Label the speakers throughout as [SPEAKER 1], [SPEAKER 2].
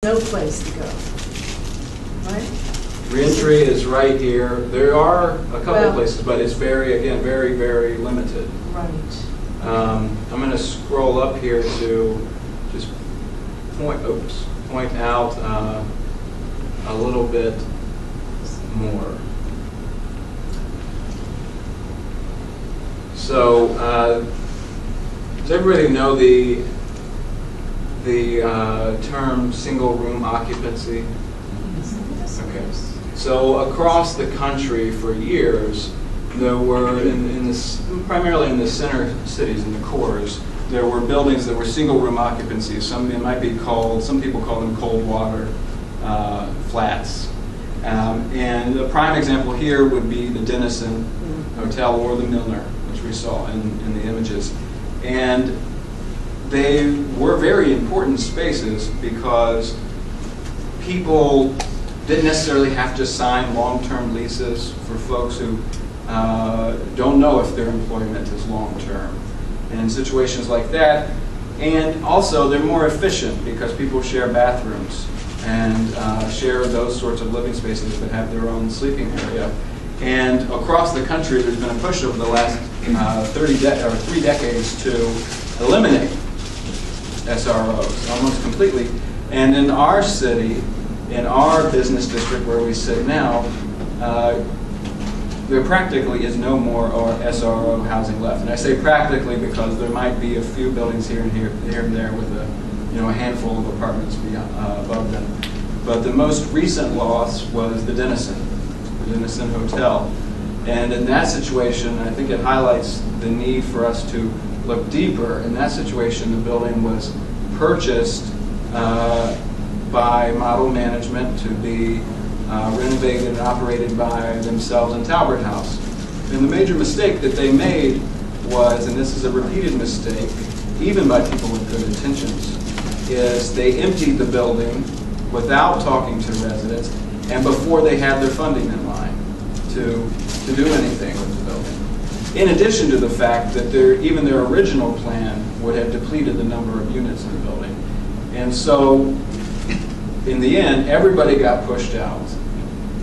[SPEAKER 1] no place to go, right?
[SPEAKER 2] Reentry is right here. There are a couple
[SPEAKER 1] Well,
[SPEAKER 2] places, but it's very limited.
[SPEAKER 1] Right.
[SPEAKER 2] I'm going to scroll up here to just point out a little bit more. So, does everybody know the term single room occupancy? Okay. So across the country for years, there were primarily in the center cities, in the cores, there were buildings that were single room occupancy. Some people call them cold water flats. And a prime example here would be the Denison Hotel or the Milner, which we saw in the images. And they were very important spaces because people didn't necessarily have to sign long-term leases for folks who don't know if their employment is long-term. And in situations like that, and also they're more efficient because people share bathrooms and share those sorts of living spaces that have their own sleeping area. And across the country, there's been a push over the last 3 decades to eliminate SROs almost completely. And in our city, in our business district where we sit now, there practically is no more SRO housing left. And I say practically because there might be a few buildings here and there with a handful of apartments above them. But the most recent loss was the Denison Hotel. And in that situation, I think it highlights the need for us to look deeper. In that situation, the building was purchased by model management to be renovated and operated by themselves in Talbert House. And the major mistake that they made was, and this is a repeated mistake, even by people with good intentions, is they emptied the building without talking to residents and before they had their funding in line to do anything with the building. In addition to the fact that even their original plan would have depleted the number of units in the building. And so, in the end, everybody got pushed out.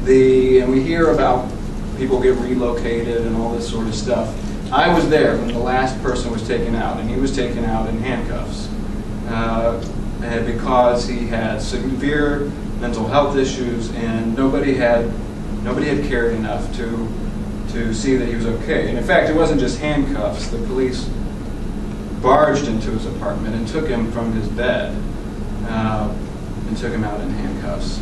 [SPEAKER 2] And we hear about people get relocated and all this sort of stuff. I was there when the last person was taken out, and he was taken out in handcuffs because he had severe mental health issues, and nobody had cared enough to see that he was okay. And in fact, it wasn't just handcuffs. The police barged into his apartment and took him from his bed and took him out in handcuffs.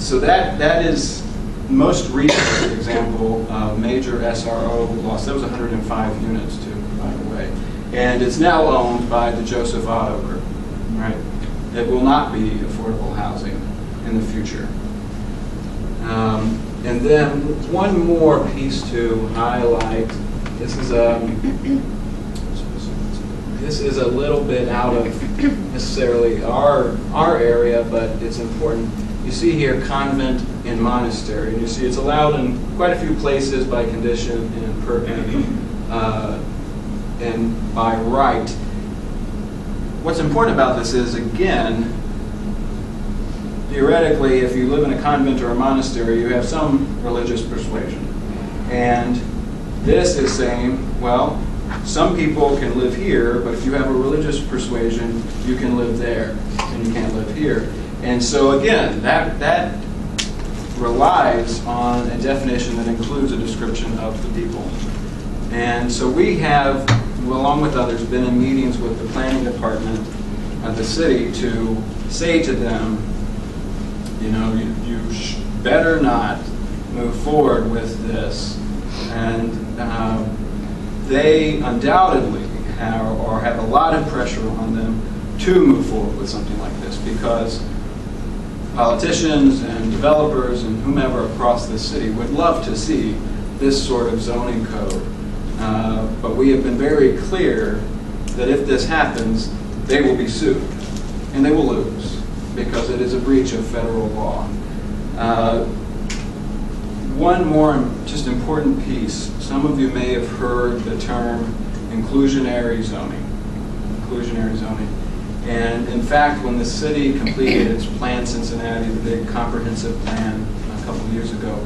[SPEAKER 2] So that is most recent example of major SRO loss. That was 105 units too, by the way. And it's now owned by the Joseph Auto Group, right? It will not be affordable housing in the future. And then one more piece to highlight. This is a little bit out of necessarily our area, but it's important. You see here convent and monastery, and you see it's allowed in quite a few places by condition and by right. What's important about this is, again, theoretically, if you live in a convent or a monastery, you have some religious persuasion. And this is saying, well, some people can live here, but if you have a religious persuasion, you can live there, and you can't live here. And so again, that relies on a definition that includes a description of the people. And so we have, along with others, been in meetings with the planning department of the city to say to them, you better not move forward with this. And they undoubtedly have a lot of pressure on them to move forward with something like this, because politicians and developers and whomever across the city would love to see this sort of zoning code. But we have been very clear that if this happens, they will be sued, and they will lose, because it is a breach of federal law. One more just important piece. Some of you may have heard the term inclusionary zoning. Inclusionary zoning. And in fact, when the city completed its Plan Cincinnati, the big comprehensive plan a couple of years ago,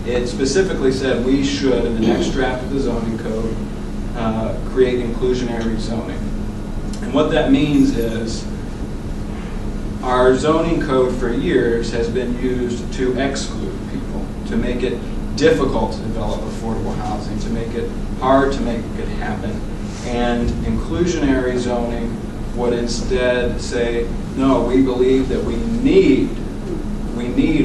[SPEAKER 2] it specifically said we should, in the next draft of the zoning code, create inclusionary zoning. And what that means is our zoning code for years has been used to exclude people, to make it difficult to develop affordable housing, to make it hard to make it happen. And inclusionary zoning would instead say, no, we believe that we need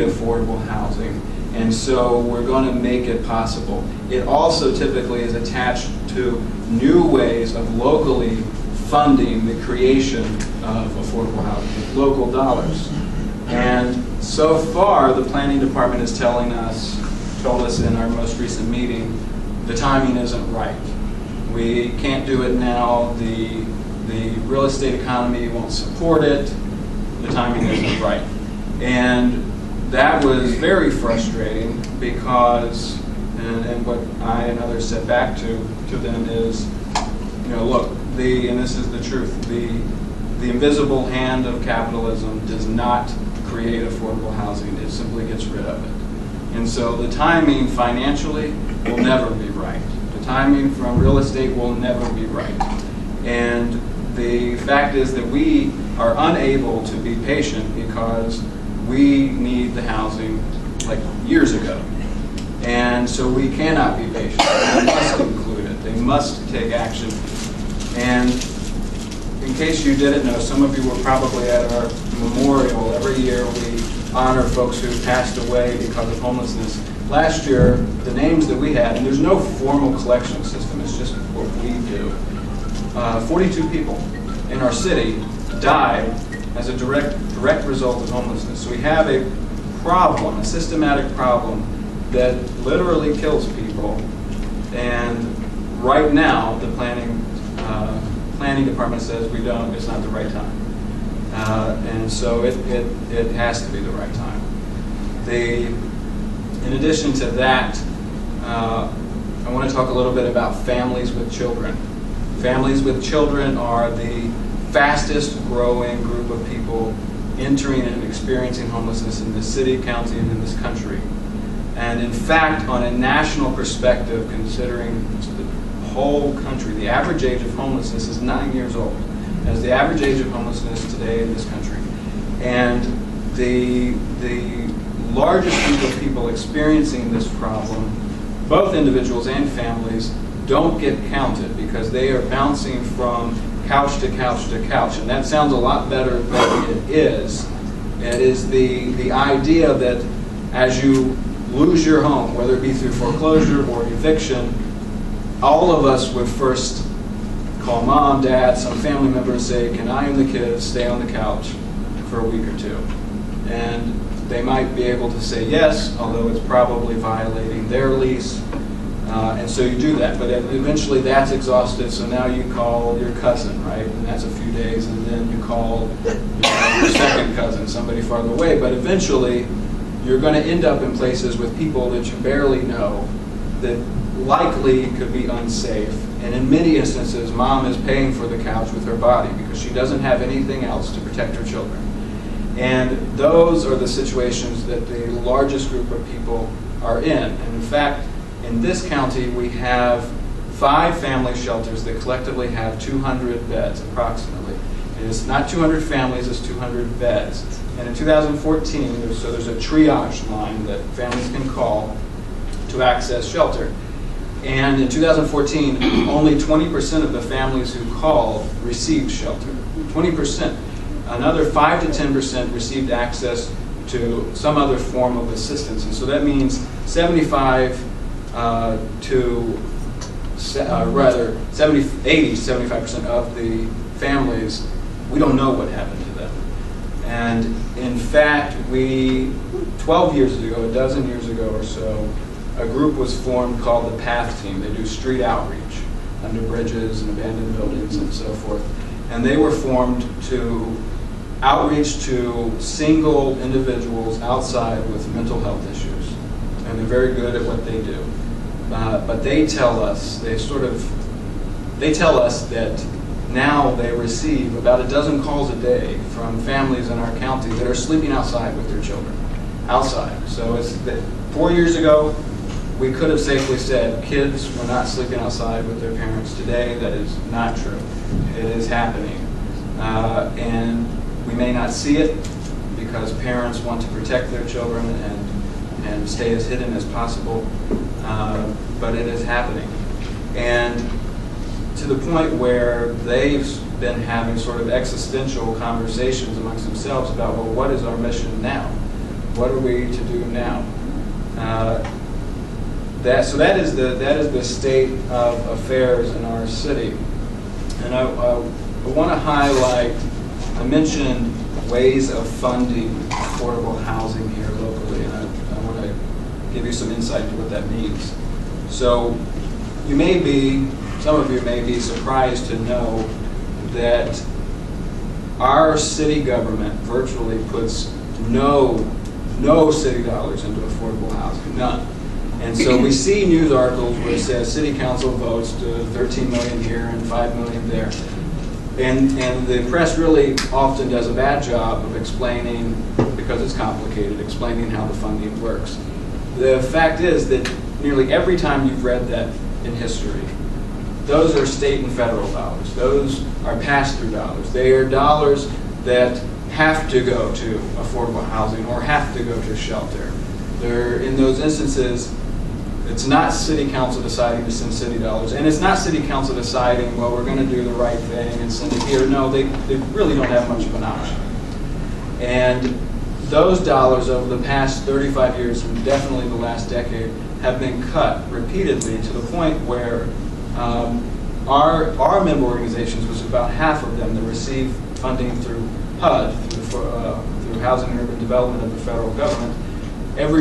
[SPEAKER 2] affordable housing, and so we're going to make it possible. It also typically is attached to new ways of locally funding the creation of affordable housing with local dollars. And so far, the planning department is told us in our most recent meeting, the timing isn't right. We can't do it now. The real estate economy won't support it. The timing isn't right. And that was very frustrating because, and what I and others said back to them is, look, and this is the truth, the invisible hand of capitalism does not create affordable housing. It simply gets rid of it. And so the timing financially will never be right. The timing from real estate will never be right. And the fact is that we are unable to be patient because we need the housing like years ago. And so we cannot be patient. They must include it. They must take action. And in case you didn't know, some of you were probably at our memorial. Every year we honor folks who passed away because of homelessness. Last year, the names that we had, and there's no formal collection system, it's just what we do. 42 people in our city died as a direct result of homelessness. So we have a problem, a systematic problem that literally kills people. And right now, the planning department says it's not the right time. And so it has to be the right time. In addition to that, I want to talk a little bit about families with children. Families with children are the fastest growing group of people entering and experiencing homelessness in this city, county, and in this country. And in fact, on a national perspective, considering the whole country, the average age of homelessness is 9 years old. That is the average age of homelessness today in this country. And the largest group of people experiencing this problem, both individuals and families, don't get counted because they are bouncing from couch to couch to couch. And that sounds a lot better than it is. It is the idea that as you lose your home, whether it be through foreclosure or eviction, all of us would first call mom, dad, some family member and say, can I and the kids stay on the couch for a week or two? And they might be able to say yes, although it's probably violating their lease. And so you do that, but eventually that's exhausted, so now you call your cousin, right? And that's a few days, and then you call your second cousin, somebody farther away. But eventually you're going to end up in places with people that you barely know that likely could be unsafe. And in many instances, mom is paying for the couch with her body because she doesn't have anything else to protect her children. And those are the situations that the largest group of people are in. And in fact, in this county, we have 5 family shelters that collectively have 200 beds, approximately. And it's not 200 families, it's 200 beds. And in 2014, there's a triage line that families can call to access shelter. And in 2014, only 20% of the families who called received shelter. 20%. Another 5 to 10% received access to some other form of assistance. And so that means 80 to 75% of the families, we don't know what happened to them. And in fact, 12 years ago, a dozen years ago or so, a group was formed called the PATH team. They do street outreach under bridges and abandoned buildings and so forth. And they were formed to outreach to single individuals outside with mental health issues. And they're very good at what they do. But they tell us, they tell us that now they receive about a dozen calls a day from families in our county that are sleeping outside with their children. Outside. So it's that 4 years ago, we could have safely said kids were not sleeping outside with their parents. Today, that is not true. It is happening. And we may not see it because parents want to protect their children and stay as hidden as possible, but it is happening. And to the point where they've been having sort of existential conversations amongst themselves about, well, what is our mission now? What are we to do now? So that is the state of affairs in our city. And I want to highlight, I mentioned ways of funding affordable housing here locally, and I want to give you some insight into what that means. So some of you may be surprised to know that our city government virtually puts no city dollars into affordable housing, none. And so we see news articles where it says city council votes to $13 million here and $5 million there. And the press really often does a bad job of explaining, because it's complicated, explaining how the funding works. The fact is that nearly every time you've read that in history, those are state and federal dollars. Those are pass-through dollars. They are dollars that have to go to affordable housing or have to go to shelter. In those instances, it's not city council deciding to send city dollars, and it's not city council deciding, well, we're going to do the right thing and send it here. No, they really don't have much of an option. And those dollars over the past 35 years, and definitely the last decade, have been cut repeatedly to the point where our member organizations, which is about half of them that receive funding through HUD, through Housing and Urban Development of the federal government, every